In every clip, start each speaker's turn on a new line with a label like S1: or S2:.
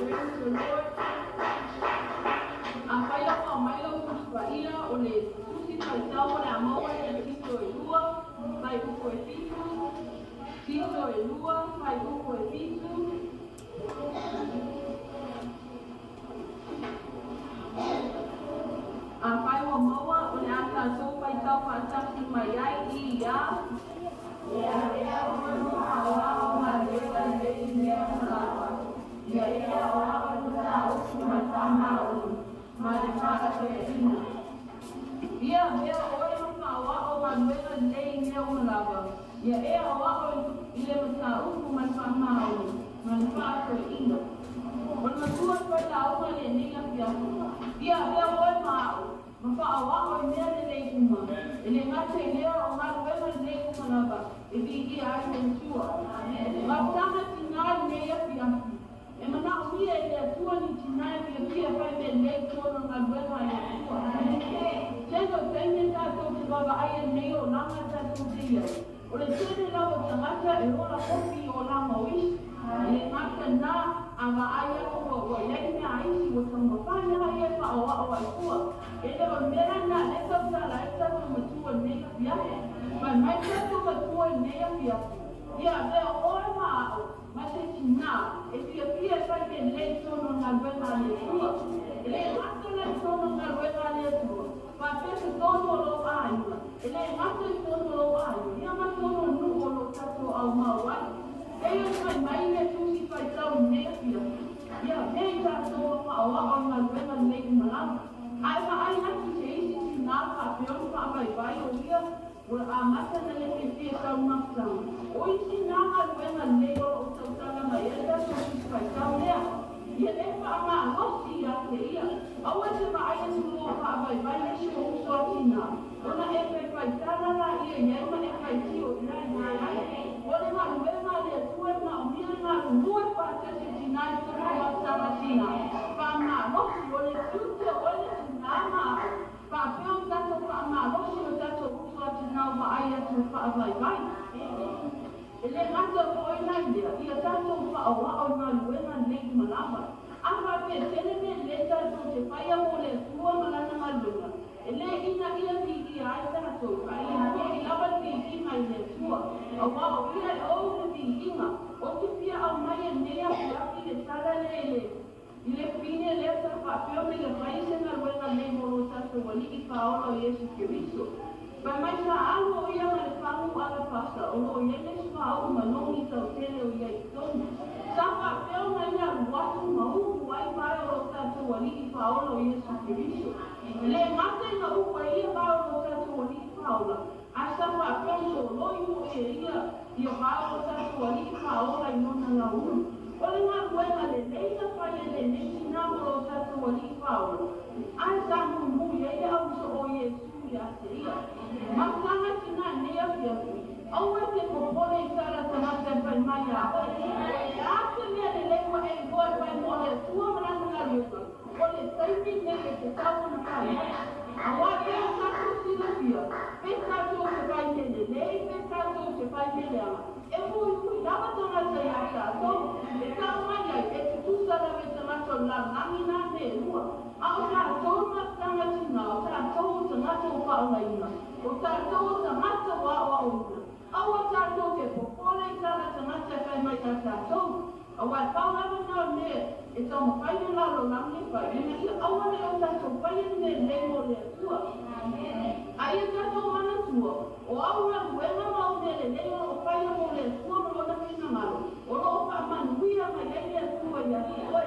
S1: Praise the Lord. Pai o mai lo kupaia o le tusi pai tau o le amaua le tito e lua, pai uko e fitu, tito e lua, pai uko e fitu. Pai o maua o le ata so pai tau pataki mai ai I ia. Ia o maua o marega le ia malawa. Ia o maua o ta o kumatama o Marifaka te ina. Ia mea oe maka awa o manuela lei mea umalawa. Ia ea awa o ile maka uku marifama o Marifaka te ina. Wana matua kwa la awa le nila pia. Ia mea oe mao. Maka awa o mea le lei kuma. Ele ngate leo o manuela lei umalawa. Ebi ia ae mtua. Maputama tingai mea pia. E mana o mia e atua ni tinai pia pai me lei kono manuela e atua. Tendo tene tato te baba aia nei o langa tato te ia. O le tene lawa tangata e rola kopi o langa ois. E ngata na anga aia o leina aisi o tamapana aia pa awa o aikua. E le o mera na le tautala e tato matua nei pia. Mai tato matua nei pia. Ia leo oe maa ma se tina e pia pai ke lei tono na wena le tua. E le ngata le tono na wena le tua. Pa pese tono lo aina. E le ngata le tono lo aina. Ia ma tono nuko lo tato au mawai. E ia mai le tusi pai tau nea pia. Ia nei tato ma awa au na wena le malama. Ai ma ai hati se isi tina pa peon pa bai bai o ia. Ora amata na le ke pia tau maksang. O isi nanga wena le o tau tala mai e tato si pai tau nea. Ia le pa ama ngosi a ke ia. Awa te ma aia tulo pa bai bai le se o uso atina. Ona e pe pai tala la ia iai ma e pai tio ina i ai. Ole ma luenga le tue ma o mia nga lue pa te se tina i tunu a tala tina. Pa ma ngosi o le tute o le tina ma. Pa peo tato pa ma ngosi o tato uso atina o ma aia tu pa bai bai. Ele ngata ko ina ia. Ia tato pa awa o ma luenga le malama. Apa pe tene me le tato te paia mo le tua malana malunga. Ele ina ia ti ia ai tato. Ai ia lava ti i mai le tua. Awa o ia o ti inga. O ti pia au mai nea pia le tala le. Ile pine le pa pio me le paise na luenga le mo lo tato wali I Paolo Yesu Kristo. Pa mai sa alo ia le pangu ala pasta. O lo ia le spa o manongi tau tele o ia I tonu. Sapa peo na ia watu maungu ai pai o tato wali I Paolo Yesu Kristo. Le mate na upa ia pai o tato wali I Paolo. A sapa peo so loi mo e ia pai o tato wali I Paolo I nona la unu. Ole ngā kuenga le leina pai e le nesi namo o tato wali I Paolo. Ai sa mu ia ia au so o Yesu ia te ia. Makanga tina nea pia. Au e te popole I tala tamata pai mai a. Ate mea le lewa e goe pai mo le tua marana na rioka. Ole taimi nele te tau na pai. Awa pia tato sila pia. Pe tato se pai nele lei, pe tato se pai nele ama. E mui lava tamata ia tato. E tau mai ai, e te tusa lawe tamata la nangina ne lua. Au tato matanga tina, o tato tamata o paulaina. O tato tamata wa wa una. Awa tato ke popole tala tamata kai mai tato. Awa paulawa na me e tau mapaina la lo namne pai. Ina ia awa le o tato pai ne le mo le tua. Aia tato mana tua. O awa luenga mau ne le o pai mo le tua mo lo na kina malo. O lo pa manuia mai le tua ia oe.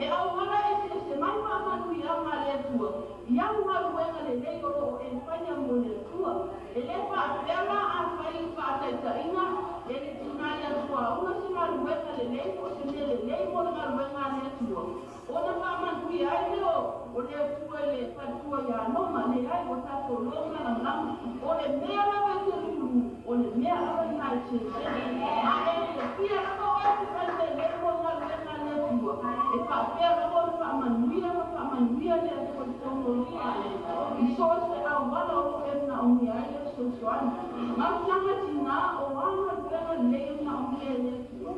S1: E au mara se mai pa manuia ma le tua. Ia ma luenga le o e pai mo le tua. E le pa pela a pai pa ta ina e le tina ia tua. Una se ma luenga le o se le mo le luenga le tua. Ona pa manuia ai o le tua le pa tua ia no ma le ai o tato longa na lama. O le mea lava te lulu. O le mea lava ina se. A e le pia lava o te pa le mo na luenga le tua. E pa pia lava o pa manuia le tua tono longa. I so se au wala o e na o mi ai so soani. Ma tanga tina o wana luenga le na o mi le tua.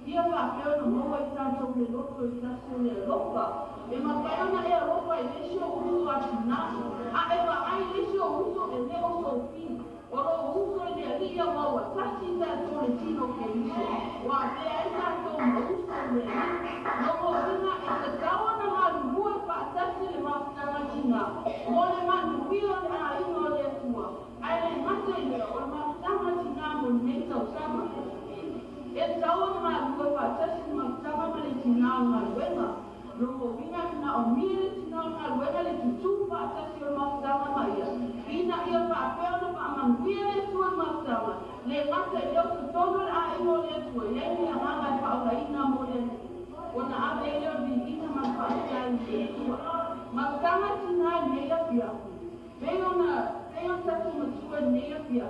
S1: ia whapeo na moa I tātou le loto I tātou le lopa. E mapaiona e a lopa I lesio uso atina. A e wa ai lesio uso e le oso pi. Oro uso e le alia wawa tasi tātou le tino ke iso. Wa pe ai tātou ma uso le li. Noko ina e te tawa na malu mua pa tasi le mafutanga tina. Mo le manu pio le a ino le tua. Ai le mate le o le mafutanga tina mo neita o sama. E tawa na malu pa tasi le mafutanga ma le tina o maluenga. Noko ina ina o mire tina o maluenga le tutu pa tasi le mafutanga ma ia. Ina ia pa apeo na pa amanguia le tua mafutanga. Le mate le o tutono le a ino le tua. Iei le amanga pa ora ina mo le ona ave le o ina ma pa tasi le tua. Mafutanga tina le ia pia. Veona tatu matua neia pia.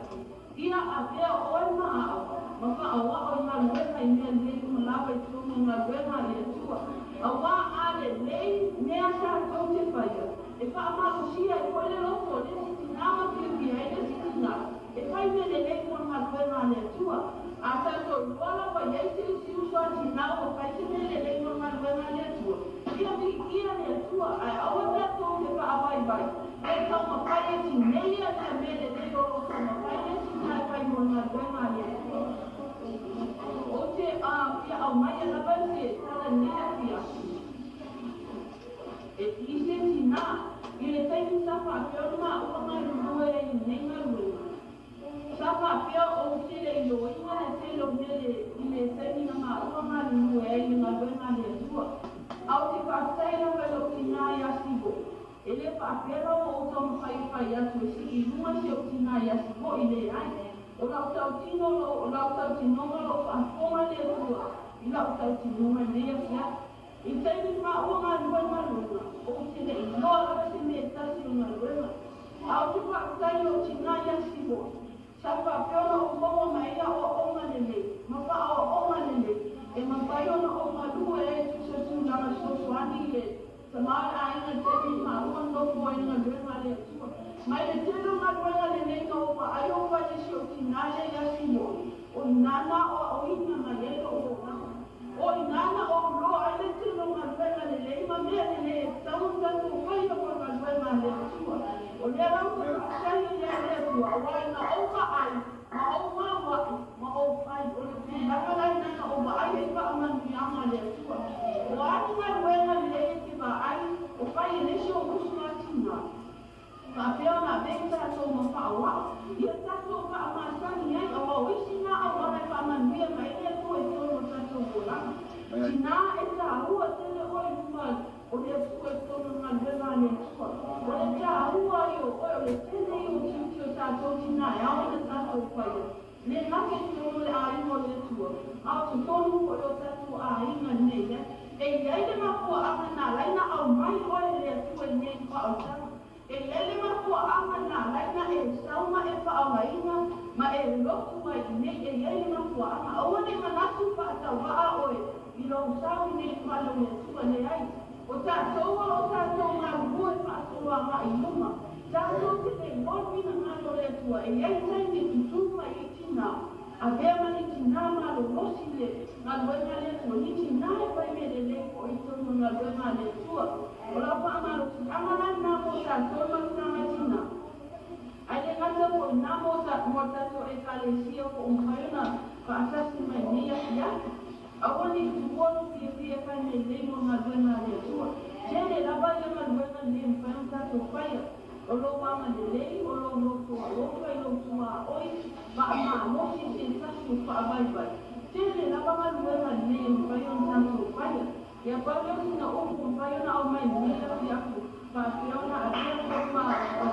S1: Ia avea oe maa. Maka awa o ngā luenga I mea lei kumalawa I tōna ngā luenga le atua. Awa ale lei mea sa tau te whaia. E wha ama usia I koe le loko le siti nama pia pia e le siti ngā. E whai mea le lei kua ngā luenga le atua. A tātou luala wa iei te usi usua ti nao o whai te mea le lei kua ngā luenga le atua. Ia mi ia le atua ai awa tātou te wha awai vai. E tau ma whai e ti neia te mea le lei o tau ma whai e ti nai whai mo ngā luenga le atua. O te pia au mai e lava te tala nea pia. E ise ti nā, I le taimi sapa a pia ma ua ngai rurue e nei ngā ruenga. Sapa a pia o te le ilo inga le te lo mele I le taimi na ma ua ngai rurue e ngā ruenga le atua. Au te whaateira welo ki nā iasibo. E le whaapera o tau mawhai atu e si I runga se o ki nā iasibo I le ai. O lau tau tino lo, o lau tau tinonga lo whaafonga le atua. I lau tau tinonga nea kia. I teimi ma ua ngā ruenga runga. O te le inoa ala te me tasi o ngā ruenga. Au te whaatai o tina iasibo. Sa whaapeona o monga maia o onga lele. Ma wha o onga lele. E ma whaiona o ngā rua e tu sa tūlanga sosuani le. Sa maa ainga teimi ma ua nofo e ngā ruenga le atua. Mai le telo ngā ruenga le nenga o wa ai o wale si o tina le iasibo. O nana o ina ma lelo o ngā. O inana o loa ai le tino ngā ruenga le lei ma mea le lei tau tatu whai o ngā ruenga le atua. O lea rau ka kahi le atua o wai na o ka ai ma o ngā wai ma o whai o le tūlanga lai nana o wa ai e wha amanu I ama le atua. O ani ngā ruenga le lei e te wha ai o whai e lesi o usua tina. Ka peo na vei tātou ma wha awa. Ia tātou wha amasani ai awa o isi ngā awa rai wha amanuia ma e atua I tono tātou koranga. Tina e tā hua tele oi kuman o le atua I tono ngā ruenga le atua. O le tā hua I o le tele I o tiuti o tātou tina e awa na tātou whaia. Le nake tono le aimo le atua. Au tu tonu o le tātou a inga nei. E iei le mapua anga nā laina au mai oi le atua nei wha au tanga. E lele ma kua anga nā laina e sauma e whaalaina ma e loku mai nei e lele ma kua anga. Aua ne manatu whaatau waa oe I lau sau nei whalo me tua ne ai. O tātou o tātou ngā rua e whaatua ngā I luma. Tātou te te mormina ngā lore tua e iei taini tutuma I tina. A vea mani tina ma lo rosi le ngā luenga le tua. Ni tina e pai me le le ko I tono ngā luenga le tua. O lau pa amaro si amana nā mo tātou ma tanga tina. Ai le ngata ko nā mo tātou e ka le sia ko umwhaiona ka asasi mai nea ia. Awa ni tuono ki e pia kai me le mo ngā luenga le tua. Tene lava ia ngā luenga le mwhaiona tātou whaia. O lo wama le lei, o lo lotoa lotoa I lo tua oi. Ma ama mosi se tasu wha awaiwai. Tene lava ngā luenga le mwhaiona tātou whaia. Ia pāleo sina oku mwhaiona au mai mea ki aku. Pāpeona a tia koma a